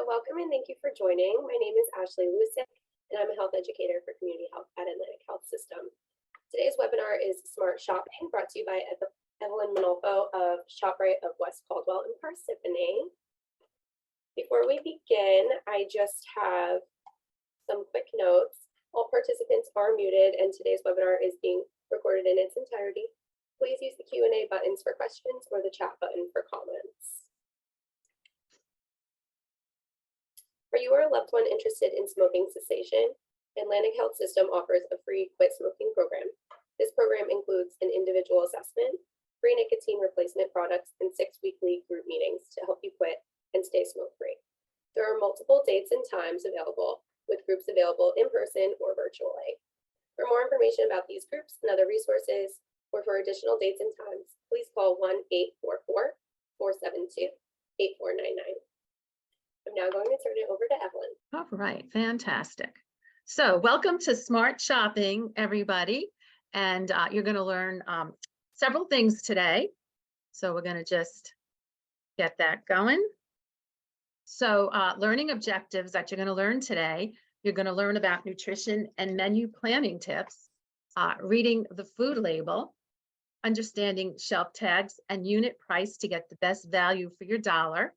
So welcome and thank you for joining. My name is Ashley Lusick, and I'm a health educator for community health at Atlantic Health System. Today's webinar is Smart Shopping, brought to you by Evelyn Minolfo of ShopRite of West Caldwell and Parsippany. Before we begin, I just have some quick notes. All participants are muted, and today's webinar is being recorded in its entirety. Please use the Q&A buttons for questions or the chat button for comments. Are you or a loved one interested in smoking cessation? Atlantic Health System offers a free quit smoking program. This program includes an individual assessment, free nicotine replacement products, and 6 weekly group meetings to help you quit and stay smoke-free. There are multiple dates and times available, with groups available in person or virtually. For more information about these groups and other resources, or for additional dates and times, please call 1-844-472-8499. I'm now going to turn it over to Evelyn. All right, fantastic. So welcome to Smart Shopping, everybody. And you're going to learn several things today. So we're going to just get that going. So learning objectives that you're going to learn today, you're going to learn about nutrition and menu planning tips, reading the food label, understanding shelf tags and unit price to get the best value for your dollar,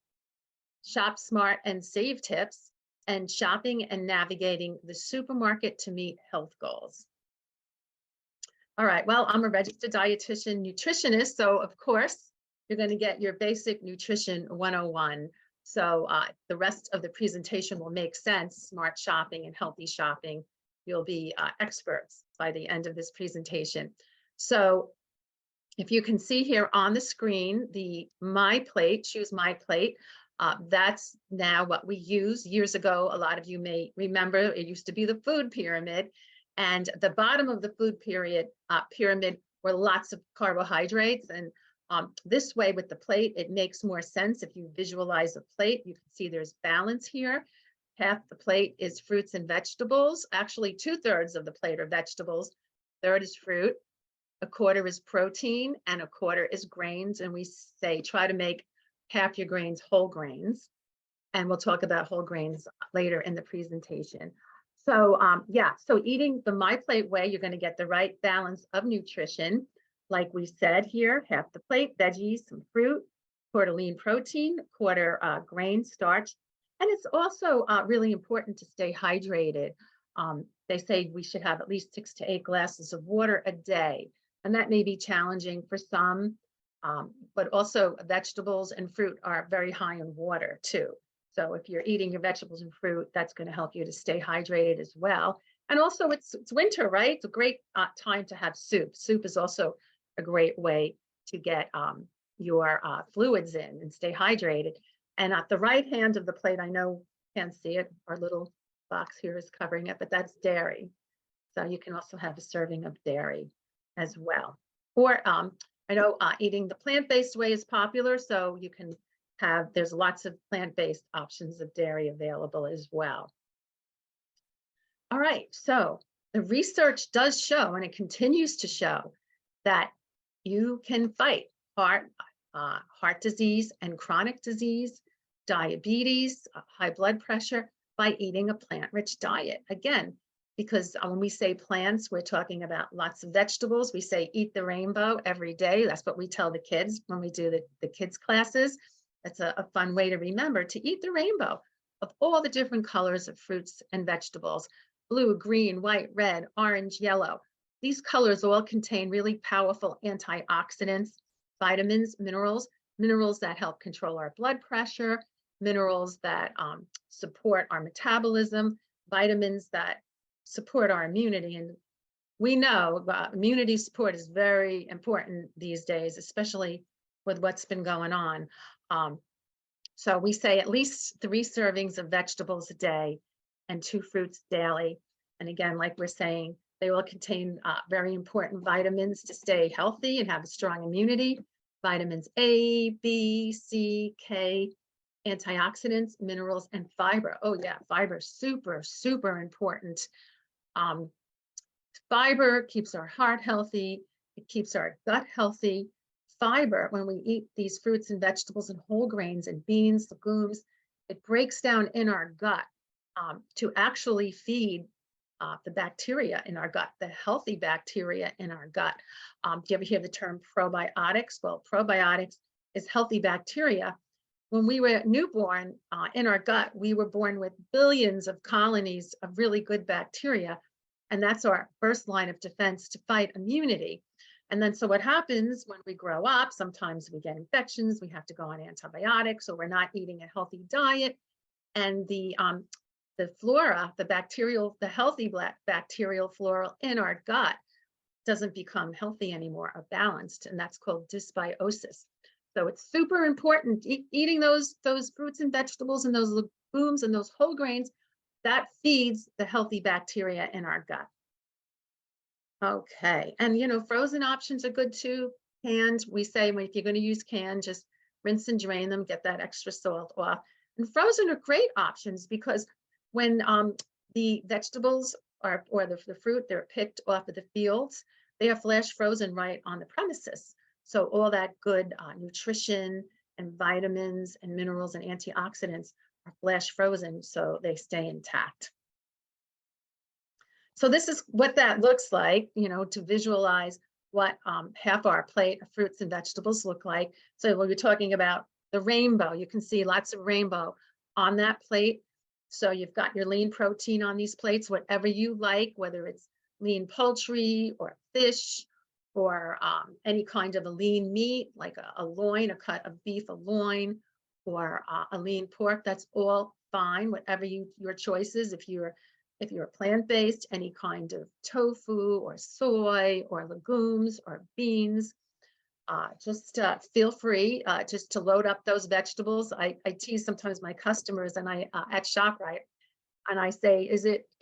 shop smart and save tips, and shopping and navigating the supermarket to meet health goals. All right, well, I'm a registered dietitian nutritionist, so of course, you're going to get your basic nutrition 101. So the rest of the presentation will make sense. Smart shopping and healthy shopping, you'll be experts by the end of this presentation. So if you can see here on the screen, the My Plate, choose My Plate. That's now what we use. Years ago, a lot of you may remember, it used to be the food pyramid. And the bottom of the food pyramid were lots of carbohydrates. And this way with the plate, it makes more sense. If you visualize a plate, you can see there's balance here. Half the plate is fruits and vegetables. Actually, 2/3 of the plate are vegetables. 1/3 is fruit. 1/4 is protein and 1/4 is grains. And we say try to make half your grains whole grains, and we'll talk about whole grains later in the presentation. So so eating the My Plate way, you're going to get the right balance of nutrition. Like we said here, half the plate, veggies, some fruit, 1/4 lean protein, 1/4 grain starch. And it's also really important to stay hydrated. They say we should have at least 6 to 8 glasses of water a day, and that may be challenging for some. But also vegetables and fruit are very high in water too. So if you're eating your vegetables and fruit, that's going to help you to stay hydrated as well. And also it's winter, right? It's a great time to have soup. Soup is also a great way to get your fluids in and stay hydrated. And at the right hand of the plate, I know you can't see it, our little box here is covering it, but that's dairy. So you can also have a serving of dairy as well. Or I know eating the plant-based way is popular, so you can have, there's lots of plant-based options of dairy available as well. All right, so the research does show, and it continues to show, that you can fight heart disease and chronic disease, diabetes, high blood pressure by eating a plant-rich diet. Again, because when we say plants, we're talking about lots of vegetables. We say eat the rainbow every day. That's what we tell the kids when we do the kids classes. It's a fun way to remember to eat the rainbow of all the different colors of fruits and vegetables: blue, green, white, red, orange, yellow. These colors all contain really powerful antioxidants, vitamins, minerals that help control our blood pressure, minerals that support our metabolism, vitamins that support our immunity. And we know immunity support is very important these days, especially with what's been going on. So we say at least 3 servings of vegetables a day and 2 fruits daily. And again, like we're saying, they all contain very important vitamins to stay healthy and have a strong immunity. Vitamins A, B, C, K, antioxidants, minerals, and fiber. Oh yeah, fiber, super, super important. Fiber keeps our heart healthy. It keeps our gut healthy. Fiber, when we eat these fruits and vegetables and whole grains and beans, legumes, it breaks down in our gut to actually feed the bacteria in our gut, the healthy bacteria in our gut. Do you ever hear the term probiotics? Well, probiotics is healthy bacteria. When we were newborn, in our gut, we were born with billions of colonies of really good bacteria. And that's our first line of defense to fight immunity. And then so what happens when we grow up, sometimes we get infections, we have to go on antibiotics, or we're not eating a healthy diet. And the flora, the healthy bacterial flora in our gut doesn't become healthy anymore or balanced. And that's called dysbiosis. So it's super important eating those fruits and vegetables and those legumes and those whole grains that feeds the healthy bacteria in our gut. Okay, and frozen options are good too. Canned, we say if you're going to use canned, just rinse and drain them, get that extra salt off. And frozen are great options because when the vegetables or the fruit, they're picked off of the fields, they are flash frozen right on the premises. So all that good nutrition and vitamins and minerals and antioxidants are flash frozen, so they stay intact. So this is what that looks like, to visualize what half our plate of fruits and vegetables look like. So when we're talking about the rainbow, you can see lots of rainbow on that plate. So you've got your lean protein on these plates, whatever you like, whether it's lean poultry or fish or any kind of a lean meat, like a loin, a cut of beef, a loin, or a lean pork. That's all fine, whatever your choices. If you're plant-based, any kind of tofu or soy or legumes or beans, just feel free just to load up those vegetables. I tease sometimes my customers and I at ShopRite, and I say,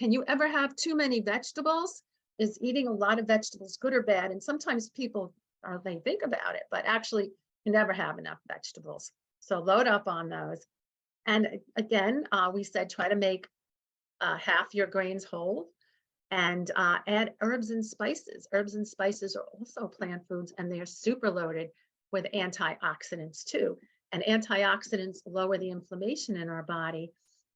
can you ever have too many vegetables? Is eating a lot of vegetables good or bad? And sometimes people they think about it, but actually you never have enough vegetables. So load up on those. And again, we said try to make half your grains whole, and add herbs and spices. Herbs and spices are also plant foods, and they are super loaded with antioxidants too. And antioxidants lower the inflammation in our body.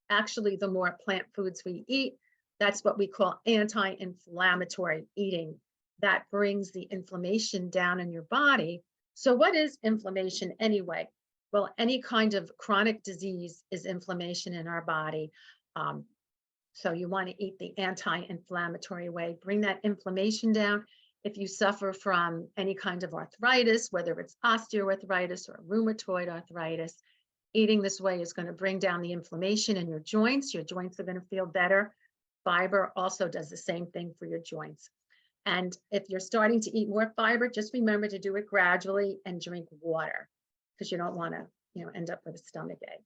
Actually, the more plant foods we eat, that's what we call anti-inflammatory eating. That brings the inflammation down in your body. So what is inflammation anyway? Well, any kind of chronic disease is inflammation in our body. So you want to eat the anti-inflammatory way, bring that inflammation down. If you suffer from any kind of arthritis, whether it's osteoarthritis or rheumatoid arthritis, eating this way is going to bring down the inflammation in your joints. Your joints are going to feel better. Fiber also does the same thing for your joints. And if you're starting to eat more fiber, just remember to do it gradually and drink water, because you don't want to, end up with a stomachache.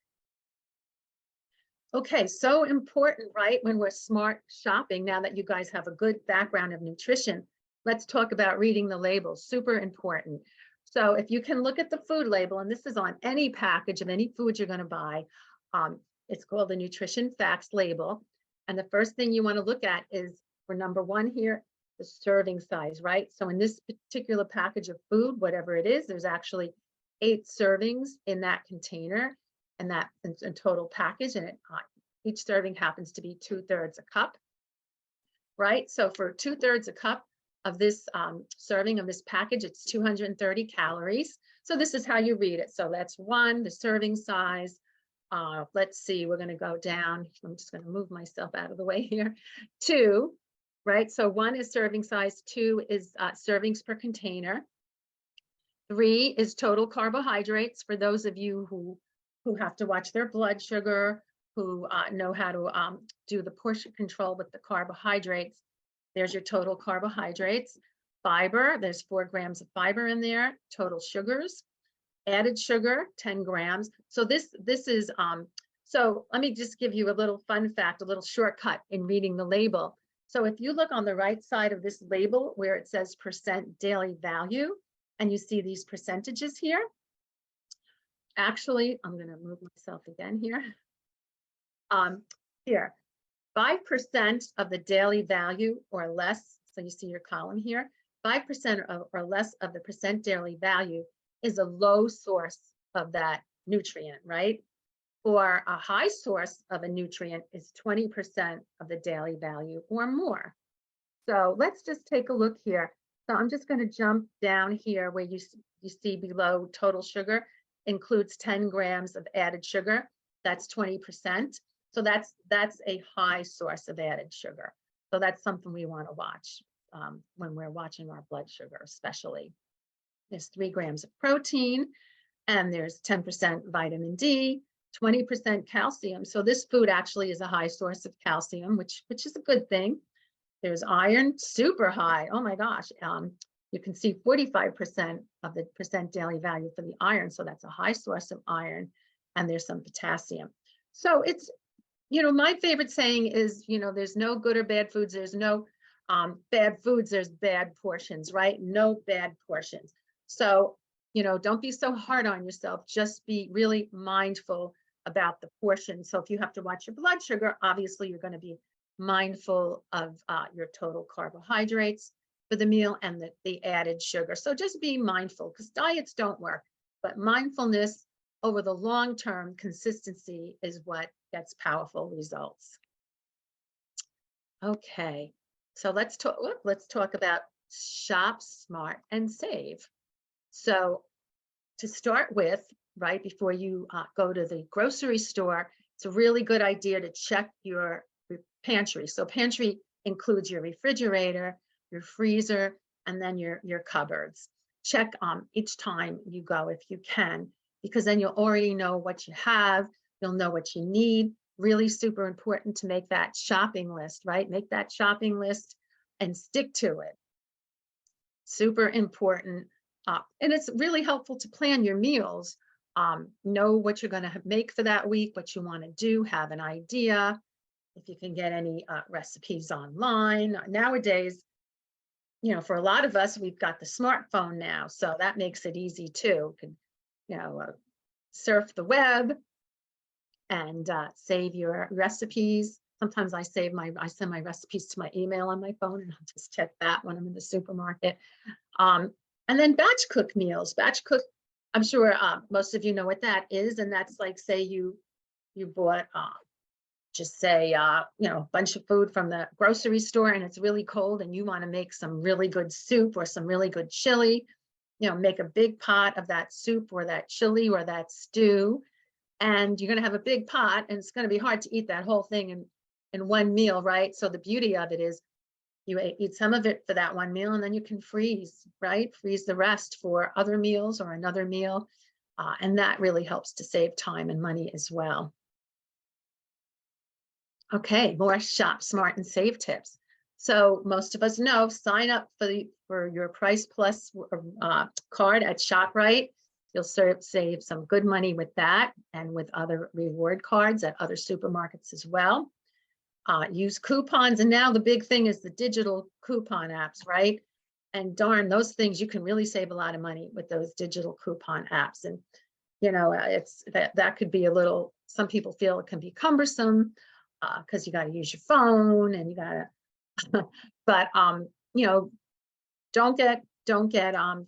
Okay, so important, right? When we're smart shopping, now that you guys have a good background of nutrition, let's talk about reading the labels, super important. So if you can look at the food label, and this is on any package of any food you're gonna buy, it's called the nutrition facts label. And the first thing you wanna look at is, for number one here, the serving size, right? So in this particular package of food, whatever it is, there's actually 8 servings in that container. And that is a total package, and each serving happens to be 2/3 a cup, right? So for 2/3 a cup of this serving of this package, it's 230 calories. So this is how you read it. So that's 1, the serving size. Let's see, we're going to go down. I'm just going to move myself out of the way here. 2, right? So 1 is serving size, 2 is servings per container. 3 is total carbohydrates for those of you who have to watch their blood sugar, who know how to do the portion control with the carbohydrates. There's your total carbohydrates. Fiber, there's 4 grams of fiber in there. Total sugars, added sugar, 10 grams. So this is, so let me just give you a little fun fact, a little shortcut in reading the label. So if you look on the right side of this label where it says % daily value, and you see these percentages here, actually, I'm going to move myself again here. Here, 5% of the daily value or less, so you see your column here, 5% or less of the % daily value is a low source of that nutrient, right? or a high source of a nutrient is 20% of the daily value or more. So let's just take a look here. So I'm just going to jump down here where you see below total sugar includes 10 grams of added sugar. That's 20%. So that's a high source of added sugar. So that's something we want to watch when we're watching our blood sugar, especially. There's 3 grams of protein, and there's 10% vitamin D, 20% calcium. So this food actually is a high source of calcium, which is a good thing. There's iron, super high. Oh my gosh. You can see 45% of the percent daily value for the iron. So that's a high source of iron. And there's some potassium. So it's, my favorite saying is, there's no good or bad foods. There's no bad foods. There's bad portions, right? No bad portions. So, don't be so hard on yourself. Just be really mindful about the portion. So if you have to watch your blood sugar, obviously you're going to be mindful of your total carbohydrates for the meal and the added sugar. So just be mindful, because diets don't work, but mindfulness over the long term, consistency is what gets powerful results. Okay, so let's talk about shop smart and save. So to start with, right before you go to the grocery store, it's a really good idea to check your pantry. So pantry includes your refrigerator, your freezer, and then your cupboards. Check each time you go if you can, because then you'll already know what you have. You'll know what you need. Really super important to make that shopping list, right? Make that shopping list and stick to it. Super important. And it's really helpful to plan your meals. Know what you're going to make for that week, what you want to do, have an idea. If you can get any recipes online. Nowadays, for a lot of us, we've got the smartphone now, so that makes it easy too. You can, surf the web and save your recipes. Sometimes I send my recipes to my email on my phone, and I'll just check that when I'm in the supermarket. And then batch cook meals. Batch cook, I'm sure most of you know what that is, and that's like, say you bought just say, a bunch of food from the grocery store and it's really cold and you want to make some really good soup or some really good chili, make a big pot of that soup or that chili or that stew. And you're going to have a big pot, and it's going to be hard to eat that whole thing in one meal, right? So the beauty of it is you eat some of it for that one meal, and then you can freeze, right? Freeze the rest for other meals or another meal. And that really helps to save time and money as well. Okay, more shop smart and save tips. So most of us know, sign up for your Price Plus card at ShopRite. You'll save some good money with that and with other reward cards at other supermarkets as well. Use coupons, and now the big thing is the digital coupon apps, right? And darn, those things, you can really save a lot of money with those digital coupon apps. And it's that could be a little. Some people feel it can be cumbersome, because you got to use your phone and you got to, but don't get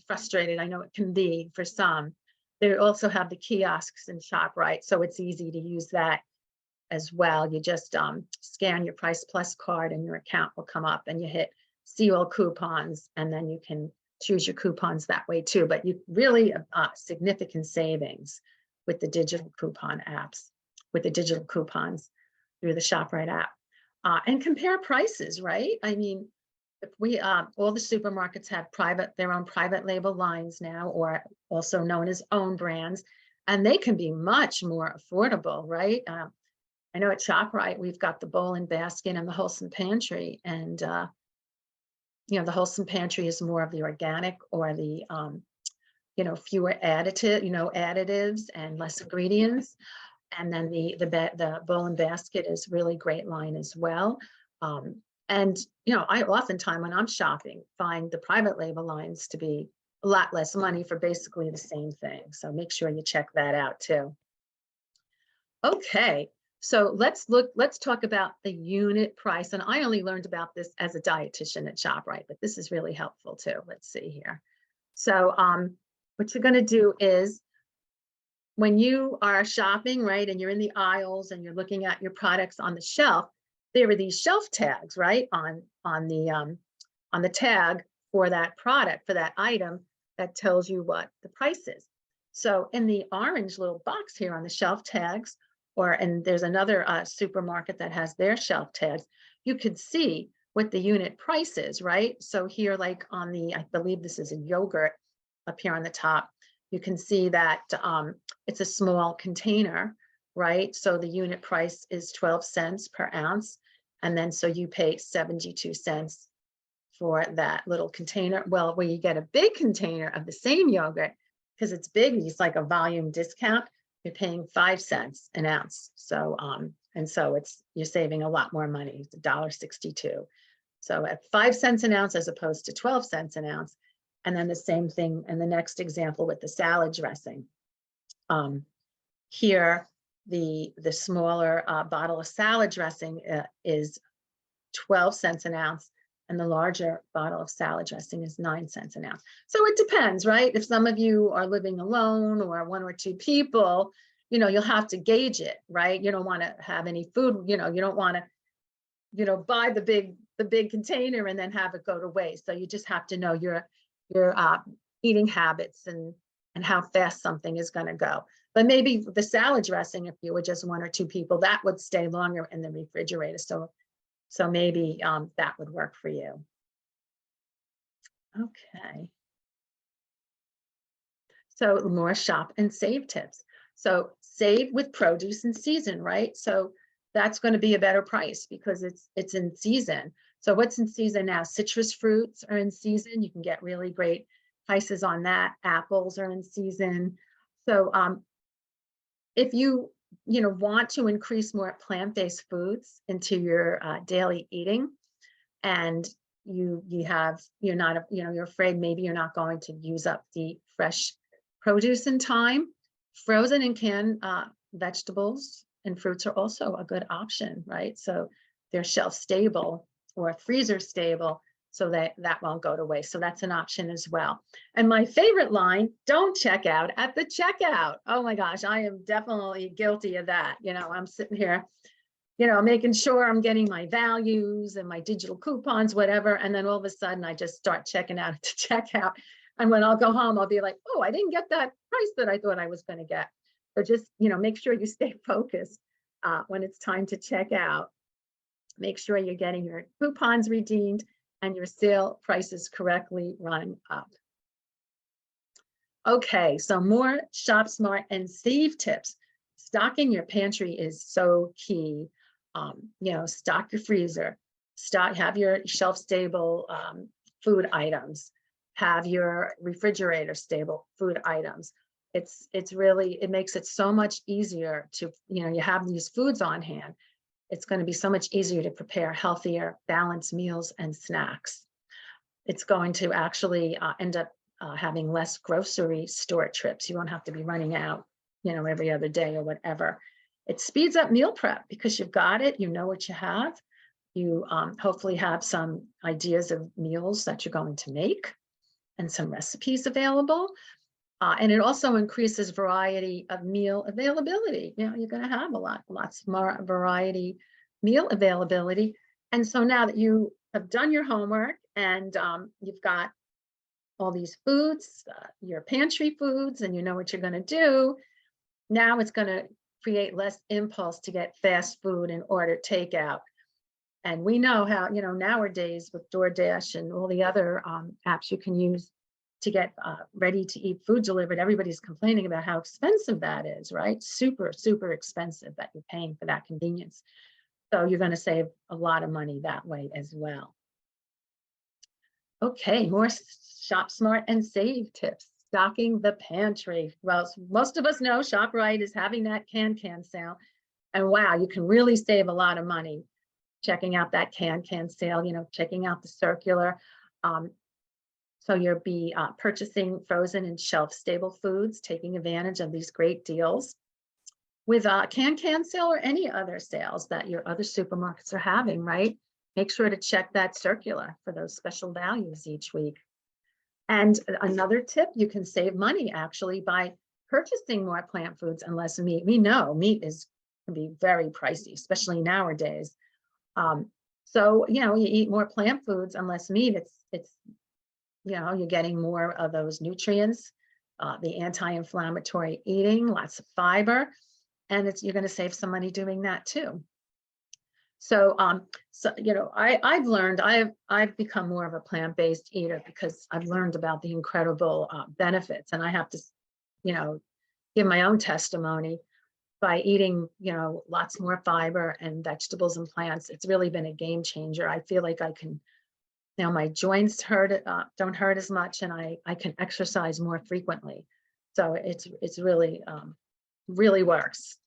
frustrated. I know it can be for some. They also have the kiosks in ShopRite, so it's easy to use that as well. You just scan your Price Plus card and your account will come up, and you hit see all coupons, and then you can choose your coupons that way too. But you really significant savings with the digital coupon apps, with the digital coupons through the ShopRite app, and compare prices, right? I mean, if we all the supermarkets have their own private label lines now, or also known as own brands, and they can be much more affordable, right? I know at ShopRite we've got the Bowl and Basket and the Wholesome Pantry, and the Wholesome Pantry is more of the organic or the fewer additives and less ingredients. And then the Bowl and Basket is really great line as well. And I oftentimes when I'm shopping find the private label lines to be a lot less money for basically the same thing. So make sure you check that out too. Okay, so let's talk about the unit price. And I only learned about this as a dietitian at ShopRite, but this is really helpful too. Let's see here. So what you're going to do is when you are shopping, right, and you're in the aisles and you're looking at your products on the shelf, there are these shelf tags, right, on the tag for that product, for that item, that tells you what the price is. So in the orange little box here on the shelf tags, and there's another supermarket that has their shelf tags, you could see what the unit price is, right? So here, like on I believe this is a yogurt up here on the top, you can see that it's a small container, right? So the unit price is 12 cents per ounce. And then so you pay 72 cents for that little container. Well, when you get a big container of the same yogurt, because it's big, it's like a volume discount, you're paying 5 cents an ounce. So, and so you're saving a lot more money. It's $1.62. So at 5 cents an ounce as opposed to 12 cents an ounce. And then the same thing in the next example with the salad dressing. Here, the smaller bottle of salad dressing is 12 cents an ounce, and the larger bottle of salad dressing is 9 cents an ounce. So it depends, right? If some of you are living alone or 1 or 2 people, you'll have to gauge it, right? You don't want to have any food, you don't want to, buy the big container and then have it go to waste. So you just have to know your eating habits and how fast something is going to go. But maybe the salad dressing, if you were just 1 or 2 people, that would stay longer in the refrigerator. So maybe that would work for you. Okay. So more shop and save tips. So save with produce in season, right? So that's going to be a better price because it's in season. So what's in season now? Citrus fruits are in season. You can get really great prices on that. Apples are in season. So if you want to increase more plant-based foods into your daily eating, and you're afraid maybe you're not going to use up the fresh produce in time, frozen and canned vegetables and fruits are also a good option, right? So they're shelf stable or freezer stable, so that won't go to waste. So that's an option as well. And my favorite line, don't check out at the checkout. Oh my gosh, I am definitely guilty of that. I'm sitting here, making sure I'm getting my values and my digital coupons, whatever. And then all of a sudden I just start checking out at the checkout. And when I'll go home, I'll be like, oh, I didn't get that price that I thought I was going to get. So just, make sure you stay focused when it's time to check out. Make sure you're getting your coupons redeemed and your sale prices correctly run up. Okay, so more shop smart and save tips. Stocking your pantry is so key. Stock your freezer, have your shelf stable food items, have your refrigerator stable food items. It makes it so much easier to, you have these foods on hand. It's going to be so much easier to prepare healthier, balanced meals and snacks. It's going to actually end up having less grocery store trips. You won't have to be running out, every other day or whatever. It speeds up meal prep because you've got it, you know what you have. You hopefully have some ideas of meals that you're going to make and some recipes available. And it also increases variety of meal availability. You're going to have lots more variety meal availability. And so now that you have done your homework and you've got all these foods, your pantry foods, and you know what you're going to do, now it's going to create less impulse to get fast food and order takeout. And we know how, nowadays with DoorDash and all the other apps you can use to get ready to eat food delivered, everybody's complaining about how expensive that is, right? Super, super expensive that you're paying for that convenience. So you're going to save a lot of money that way as well. Okay, more shop smart and save tips. Stocking the pantry. Well, most of us know ShopRite is having that can sale. And wow, you can really save a lot of money checking out that can sale, checking out the circular. So you'll be purchasing frozen and shelf stable foods, taking advantage of these great deals. With can sale or any other sales that your other supermarkets are having, right? Make sure to check that circular for those special values each week. And another tip, you can save money actually by purchasing more plant foods and less meat. We know meat can be very pricey, especially nowadays. So, you know, you eat more plant foods and less meat. It's, you know, you're getting more of those nutrients, the anti-inflammatory eating, lots of fiber, and you're going to save some money doing that too. So, you know, I've become more of a plant-based eater because I've learned about the incredible benefits, and I have to, you know, give my own testimony by eating, you know, lots more fiber and vegetables and plants. It's really been a game changer. I feel like I can, you know, my joints don't hurt as much, and I can exercise more frequently. So it's really really works.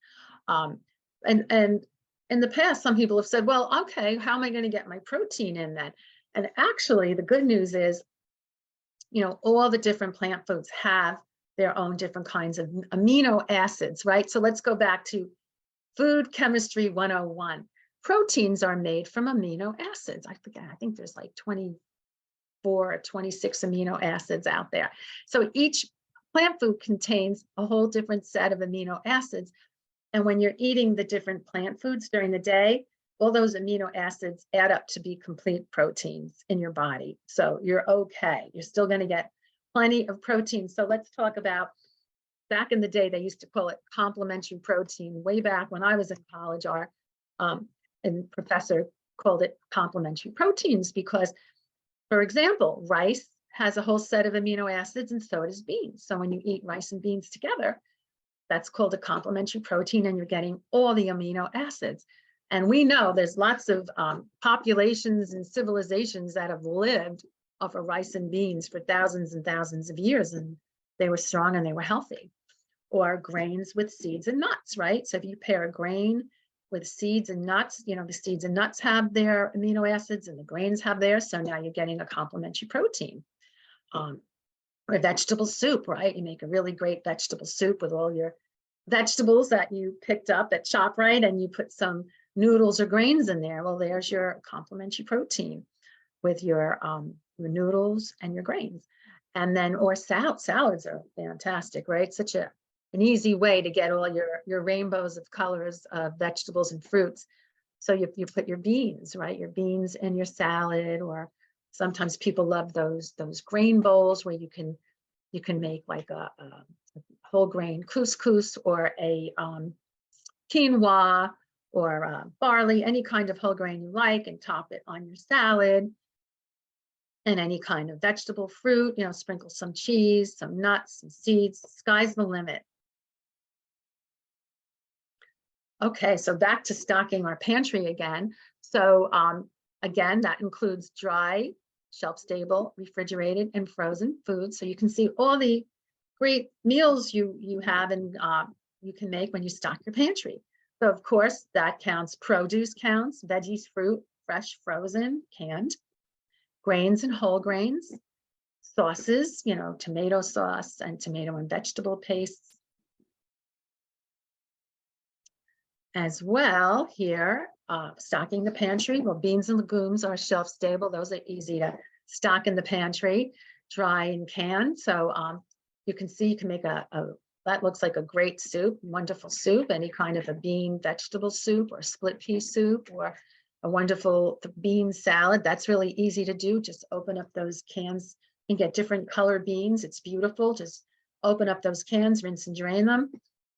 And in the past, some people have said, well, okay, how am I going to get my protein in then? And actually, the good news is, you know, all the different plant foods have their own different kinds of amino acids, right? So let's go back to Food Chemistry 101. Proteins are made from amino acids. I forget, I think there's like 24 or 26 amino acids out there. So each plant food contains a whole different set of amino acids. And when you're eating the different plant foods during the day, all those amino acids add up to be complete proteins in your body. So you're okay. You're still going to get plenty of protein. So let's talk about, back in the day, they used to call it complementary protein. Way back when I was in college, our and professor called it complementary proteins because, for example, rice has a whole set of amino acids, and so does beans. So when you eat rice and beans together, that's called a complementary protein, and you're getting all the amino acids. And we know there's lots of populations and civilizations that have lived off of rice and beans for thousands and thousands of years, and they were strong and they were healthy. Or grains with seeds and nuts, right? So if you pair a grain with seeds and nuts, you know, the seeds and nuts have their amino acids and the grains have theirs. So now you're getting a complementary protein. Or vegetable soup, right? You make a really great vegetable soup with all your vegetables that you picked up at ShopRite, and you put some noodles or grains in there. Well, there's your complementary protein with your noodles and your grains. And then, or salads are fantastic, right? Such an easy way to get all your rainbows of colors of vegetables and fruits. So you put your beans, right? Your beans in your salad, or sometimes people love those grain bowls where you can make like a whole grain couscous or a quinoa or barley, any kind of whole grain you like, and top it on your salad. And any kind of vegetable, fruit, you know, sprinkle some cheese, some nuts, some seeds. Sky's the limit. Okay, so back to stocking our pantry again. So again, that includes dry, shelf-stable, refrigerated, and frozen foods. So you can see all the great meals you have and you can make when you stock your pantry. So of course, that counts produce counts, veggies, fruit, fresh, frozen, canned, grains and whole grains, sauces, you know, tomato sauce and tomato and vegetable pastes. As well here, stocking the pantry. Well, beans and legumes are shelf stable. Those are easy to stock in the pantry, dry and canned. So you can see you can make that looks like a great soup, wonderful soup, any kind of a bean vegetable soup or split pea soup or a wonderful bean salad. That's really easy to do. Just open up those cans and get different colored beans. It's beautiful. Just open up those cans, rinse and drain them.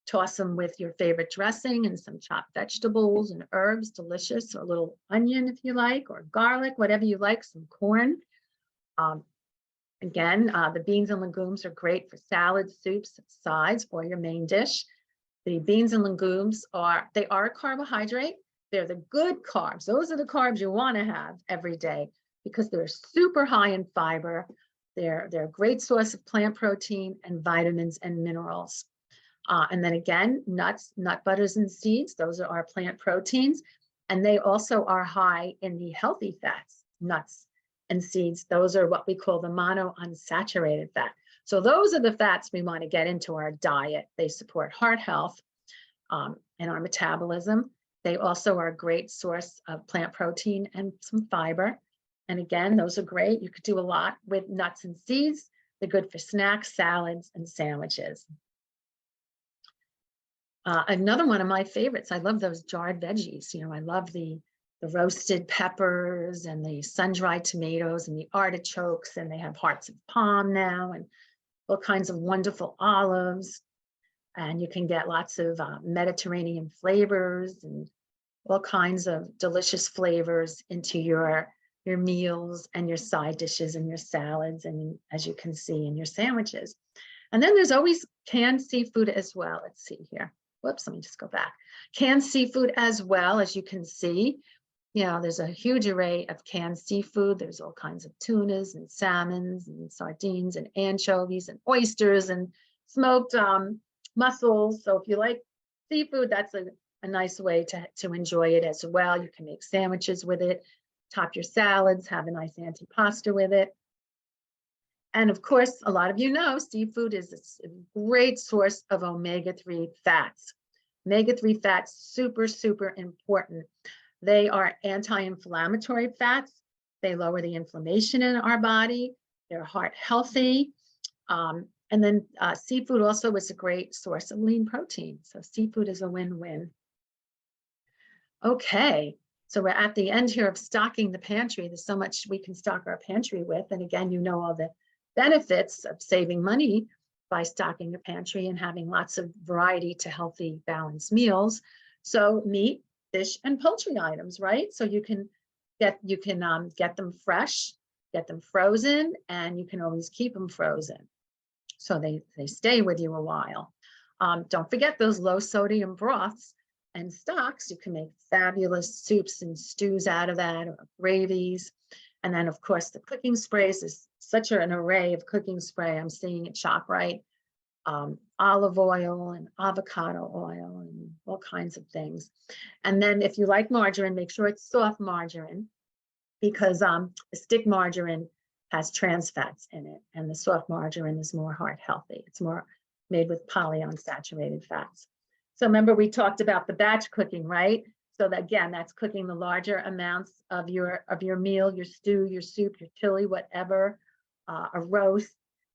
Toss them with your favorite dressing and some chopped vegetables and herbs, delicious, or a little onion if you like, or garlic, whatever you like, some corn. Again, the beans and legumes are great for salads, soups, sides, or your main dish. The beans and legumes are a carbohydrate. They're the good carbs. Those are the carbs you want to have every day because they're super high in fiber. They're a great source of plant protein and vitamins and minerals. And then again, nuts, nut butters, and seeds, those are our plant proteins. And they also are high in the healthy fats, nuts and seeds. Those are what we call the monounsaturated fat. So those are the fats we want to get into our diet. They support heart health and our metabolism. They also are a great source of plant protein and some fiber. And again, those are great. You could do a lot with nuts and seeds. They're good for snacks, salads, and sandwiches. Another one of my favorites, I love those jarred veggies. You know, I love the roasted peppers and the sun-dried tomatoes and the artichokes, and they have hearts of palm now and all kinds of wonderful olives. And you can get lots of Mediterranean flavors and all kinds of delicious flavors into your meals and your side dishes and your salads, and as you can see, in your sandwiches. And then there's always canned seafood as well. Let's see here. Whoops, let me just go back. Canned seafood as well, as you can see. You know, there's a huge array of canned seafood. There's all kinds of tunas and salmons and sardines and anchovies and oysters and smoked mussels. So if you like seafood, that's a nice way to enjoy it as well. You can make sandwiches with it, top your salads, have a nice antipasta with it. And of course, a lot of you know seafood is a great source of omega-3 fats. Omega-3 fats, super, super important. They are anti-inflammatory fats. They lower the inflammation in our body. They're heart healthy. And then seafood also is a great source of lean protein. So seafood is a win-win. Okay, so we're at the end here of stocking the pantry. There's so much we can stock our pantry with. And again, you know all the benefits of saving money by stocking your pantry and having lots of variety to healthy, balanced meals. So meat, fish, and poultry items, right? So you can get them fresh, get them frozen, and you can always keep them frozen. So they stay with you a while. Don't forget those low sodium broths and stocks. You can make fabulous soups and stews out of that, or gravies. And then, of course, the cooking sprays is such an array of cooking spray I'm seeing at ShopRite. Olive oil and avocado oil and all kinds of things. And then if you like margarine, make sure it's soft margarine, because the stick margarine has trans fats in it, and the soft margarine is more heart healthy. It's more made with polyunsaturated fats. So remember, we talked about the batch cooking, right? So that, again, that's cooking the larger amounts of your meal, your stew, your soup, your chili, whatever, a roast,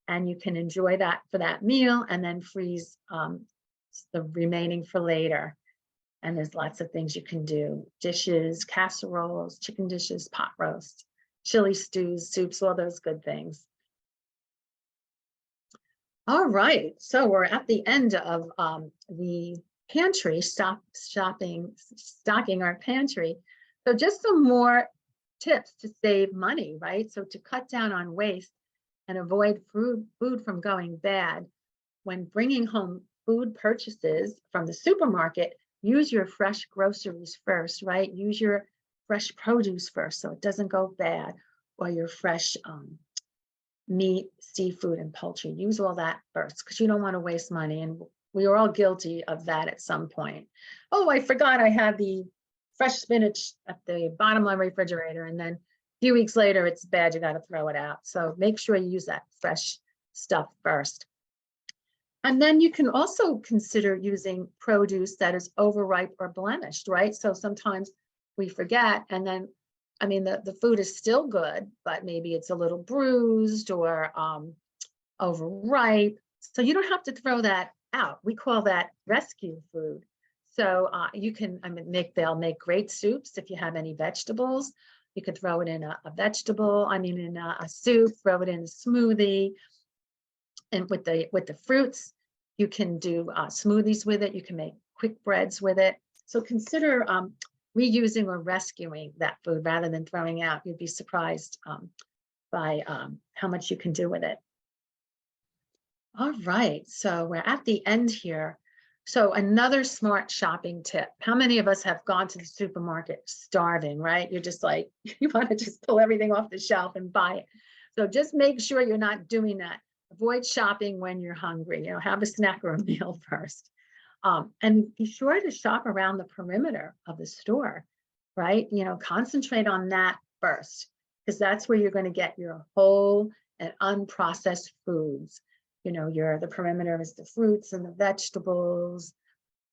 and you can enjoy that for that meal and then freeze the remaining for later. And there's lots of things you can do: dishes, casseroles, chicken dishes, pot roast, chili stews, soups, all those good things. All right, so we're at the end of the pantry, stocking our pantry. So just some more tips to save money, right? So to cut down on waste and avoid food from going bad, when bringing home food purchases from the supermarket, use your fresh groceries first, right? Use your fresh produce first so it doesn't go bad, or your fresh meat, seafood, and poultry. Use all that first, because you don't want to waste money. And we are all guilty of that at some point. Oh, I forgot I had the fresh spinach at the bottom of my refrigerator, and then a few weeks later it's bad, you got to throw it out. So make sure you use that fresh stuff first. And then you can also consider using produce that is overripe or blemished, right? So sometimes we forget, and then, I mean, the food is still good, but maybe it's a little bruised or overripe. So you don't have to throw that out. We call that rescue food. So you can, they'll make great soups if you have any vegetables. You could throw it in a soup, throw it in a smoothie. And with the fruits, you can do smoothies with it. You can make quick breads with it. So consider reusing or rescuing that food rather than throwing out. You'd be surprised by how much you can do with it. All right, so we're at the end here. So another smart shopping tip. How many of us have gone to the supermarket starving, right? You're just like, you want to just pull everything off the shelf and buy it. So just make sure you're not doing that. Avoid shopping when you're hungry. Have a snack or a meal first. And be sure to shop around the perimeter of the store, right? Concentrate on that first, because that's where you're going to get your whole and unprocessed foods. The perimeter is the fruits and the vegetables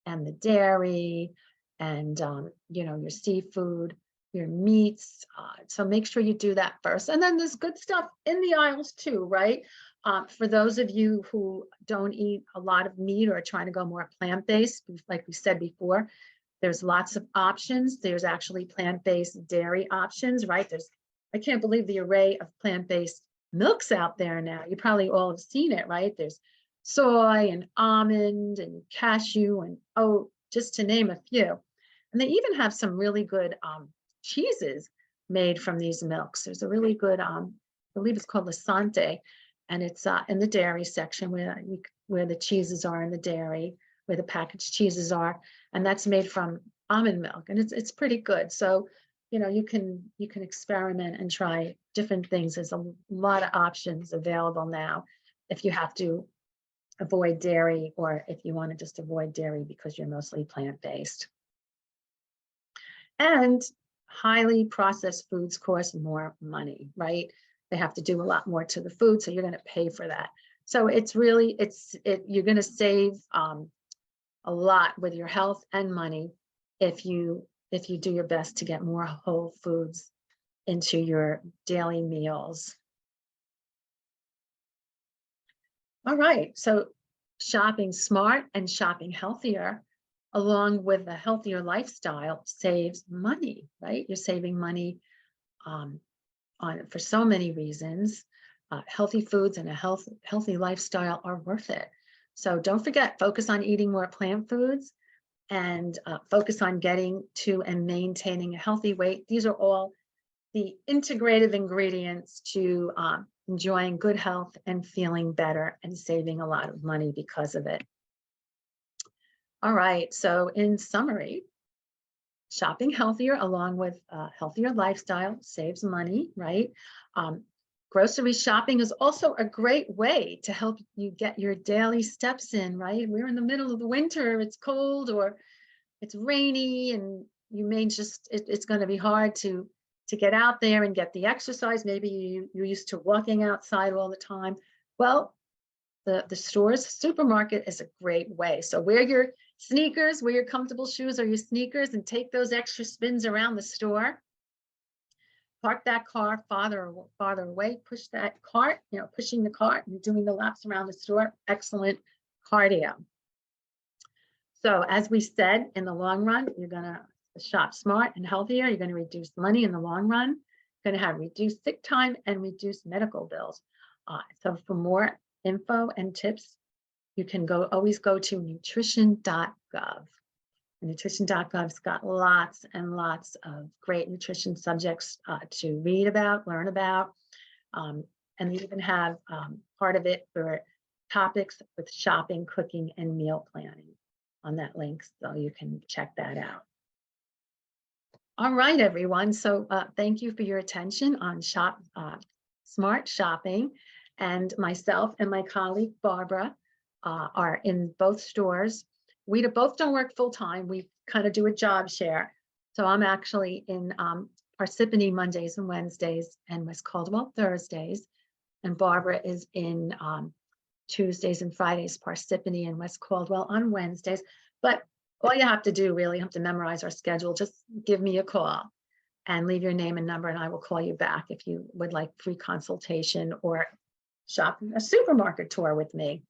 and the dairy and, your seafood, your meats. So make sure you do that first. And then there's good stuff in the aisles too, right? For those of you who don't eat a lot of meat or are trying to go more plant-based, like we said before, there's lots of options. There's actually plant-based dairy options, right? I can't believe the array of plant-based milks out there now. You probably all have seen it, right? There's soy and almond and cashew and oat, just to name a few. And they even have some really good cheeses made from these milks. There's a really good, I believe it's called Lasante, and it's in the dairy section where the cheeses are in the dairy, where the packaged cheeses are, and that's made from almond milk, and it's pretty good. So, you know, you can experiment and try different things. There's a lot of options available now if you have to avoid dairy, or if you want to just avoid dairy because you're mostly plant-based. And highly processed foods cost more money, right? They have to do a lot more to the food, so you're going to pay for that. So it's really, you're going to save a lot with your health and money if you do your best to get more whole foods into your daily meals. All right, so shopping smart and shopping healthier, along with a healthier lifestyle, saves money, right? You're saving money for so many reasons. Healthy foods and a healthy lifestyle are worth it. So don't forget, focus on eating more plant foods, and focus on getting to and maintaining a healthy weight. These are all the integrative ingredients to enjoying good health and feeling better and saving a lot of money because of it. All right, so in summary, shopping healthier along with a healthier lifestyle saves money, right? Grocery shopping is also a great way to help you get your daily steps in, right? We're in the middle of the winter, it's cold or it's rainy, and you may just, it's going to be hard to get out there and get the exercise. Maybe you're used to walking outside all the time. Well, the supermarket is a great way. So wear your sneakers, wear your comfortable shoes or your sneakers, and take those extra spins around the store. Park that car farther away, push that cart, pushing the cart and doing the laps around the store, excellent cardio. So as we said, in the long run, you're gonna shop smart and healthier. You're gonna reduce money in the long run. You're gonna have reduced sick time and reduced medical bills. So for more info and tips, you can always go to nutrition.gov. Nutrition.gov's got lots and lots of great nutrition subjects to read about, learn about, and they even have part of it for topics with shopping, cooking, and meal planning on that link, so you can check that out. All right, everyone. So thank you for your attention on Smart Shopping, and myself and my colleague Barbara are in both stores. We both don't work full time. We kind of do a job share. So I'm actually in Parsippany Mondays and Wednesdays and West Caldwell Thursdays. And Barbara is in Tuesdays and Fridays, Parsippany and West Caldwell on Wednesdays. But all you have to do, really, you have to memorize our schedule. Just give me a call and leave your name and number, and I will call you back if you would like free consultation or shop a supermarket tour with me.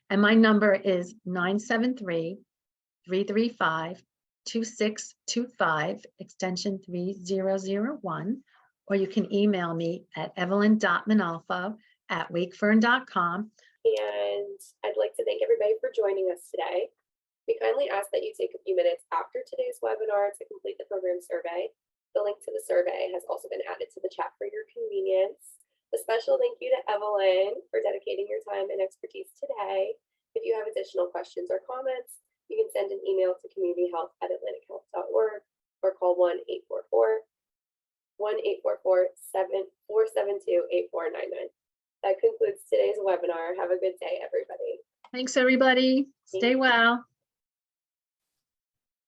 And my number is 973-335-2625, extension 3001, or you can email me at evelyn.minolfo@wakefern.com. And I'd like to thank everybody for joining us today. We kindly ask that you take a few minutes after today's webinar to complete the program survey. The link to the survey has also been added to the chat for your convenience. A special thank you to Evelyn for dedicating your time and expertise today. If you have additional questions or comments, you can send an email to communityhealth@atlantichealth.org or call 1-844-772-8499. That concludes today's webinar. Have a good day, everybody. Thanks, everybody. Stay well.